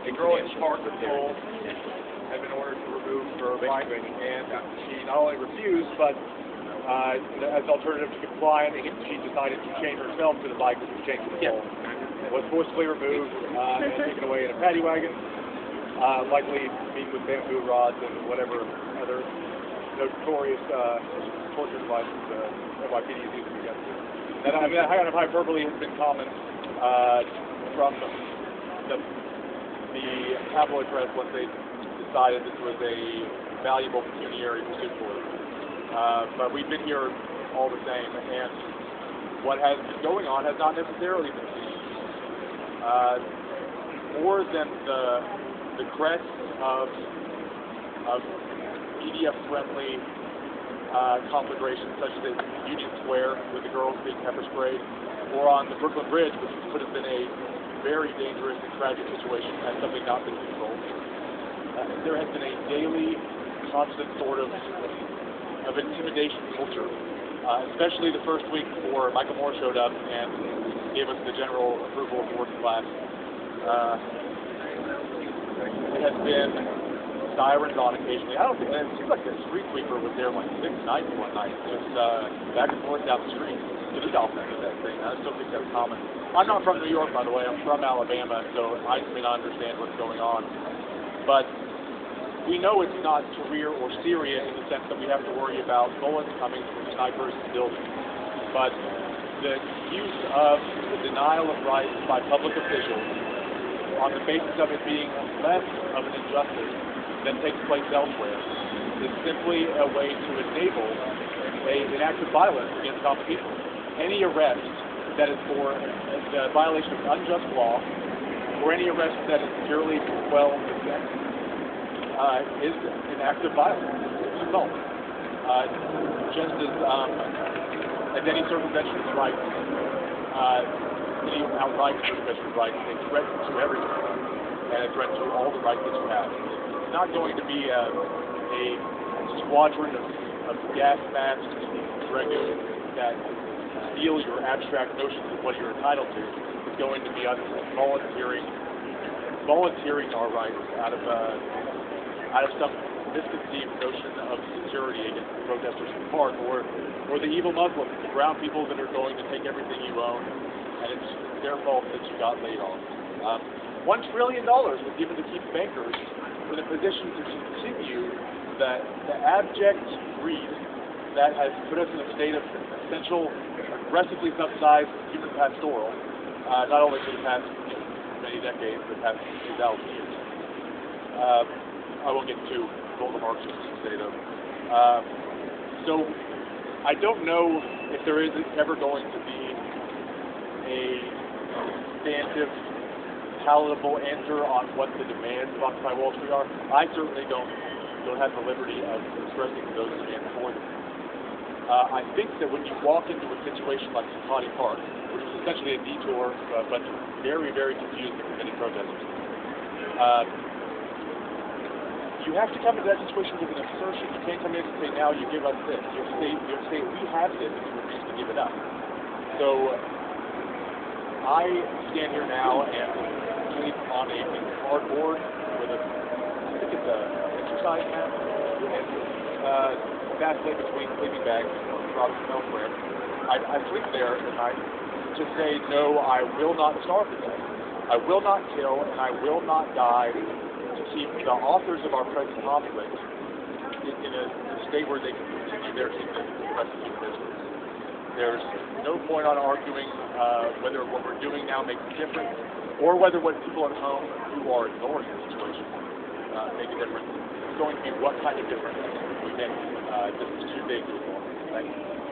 A girl in Parker Cole had been ordered to remove her bike, and she not only refused, but as alternative to compliance, she decided to chain herself to the bike, which was chained to the pole. Was forcibly removed and taken away in a paddy wagon, likely beat with bamboo rods and whatever other notorious torture devices NYPD is using against her. And I mean, that kind of hyperbole has been common from the tabloid press once they decided this was a valuable pecuniary pursuit for her. But we've been here all the same, and what has been going on has not necessarily been seen. More than the crest of media-friendly conflagrations such as at Union Square with the girls being pepper sprayed, or on the Brooklyn Bridge, which could have been a very dangerous and tragic situation had something not been controlled. There has been a daily, constant sort of intimidation culture, especially the first week before Michael Moore showed up and gave us the general approval of the working class. It has been sirens on occasionally. I don't think, and it seems like the street sweeper was there like 6 nights one night, just back and forth down the street. The Dolphin did that thing. I still think that's common. I'm not from New York, by the way. I'm from Alabama, so I may not understand what's going on. But we know it's not career or serious in the sense that we have to worry about bullets coming from snipers and buildings. But the use of the denial of rights by public officials on the basis of it being less of an injustice than takes place elsewhere is simply a way to enable an act of violence against common people. Any arrest that is for the violation of unjust law, or any arrest that is purely to quell dissent, is an act of violence. It's assault. Just as any circumvention of rights, any outright circumvention of rights, a threat to everyone, and a threat to all the rights that you have. It's not going to be a squadron of gas masked dragoons that steal your abstract notions of what you're entitled to. It's going to be us volunteering our rights out of some misconceived notion of security against the protesters in the park, or the evil Muslims, the brown people that are going to take everything you own, and it's their fault that you got laid off. $1 trillion was given to keep bankers in a position to continue the abject greed that has put us in a state of essential, aggressively subsidized human pastoral, not only for the past many decades, but the past 2,000 years. I won't get too Golda Marxist today, though. So I don't know if there is ever going to be a substantive, palatable answer on what the demands of Occupy Wall Street are. I certainly don't have the liberty of expressing those demands for them. I think that when you walk into a situation like Zuccotti Park, which is essentially a detour for a bunch of very, very confused and committed protesters, you have to come into that situation with an assertion. You can't come in and say, now you give us this. You have to say we have this, and you refuse to give it up. So I stand here now and sleep on a cardboard with I think it's a exercise mat, and vacillate between sleeping bags and products elsewhere. I sleep there at night to say, no, I will not starve to death. I will not kill, and I will not die to keep the authors of our present conflict in a state where they can continue their rest of their business. There's no point on arguing whether what we're doing now makes a difference, or whether what people at home who are ignoring the situation make a difference. It's going to be what kind of difference we make. This is too big to ignore. Thank you.